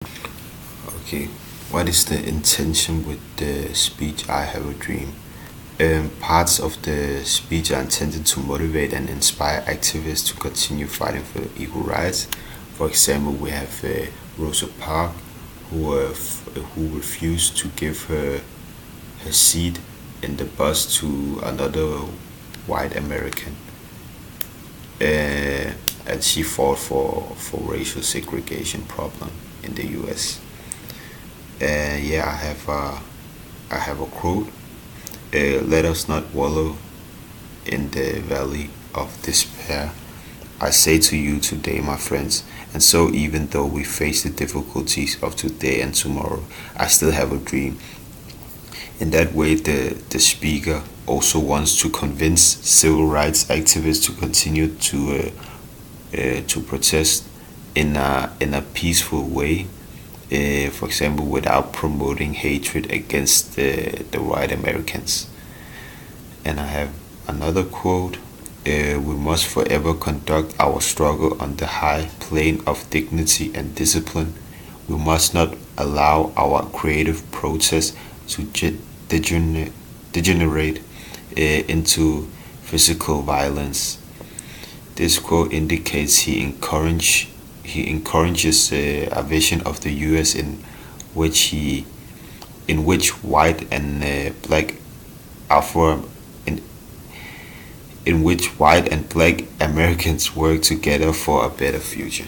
Okay, what is the intention with the speech I Have a Dream? Parts of the speech are intended to motivate and inspire activists to continue fighting for equal rights. For example, we have Rosa Parks, who refused to give her seat in the bus to another white American, and she fought for racial segregation problem in the U.S. Yeah, I have a quote. Let us not wallow in the valley of despair. I say to you today, my friends, and so even though we face the difficulties of today and tomorrow, I still have a dream. In that way, the speaker also wants to convince civil rights activists to continue to protest in a peaceful way, for example, without promoting hatred against the white Americans. And I have another quote. We must forever conduct our struggle on the high plane of dignity and discipline. We must not allow our creative process to degenerate into physical violence. This quote indicates he encourages a vision of the U.S. which he in which white and black Afro in, in which white and black Americans work together for a better future.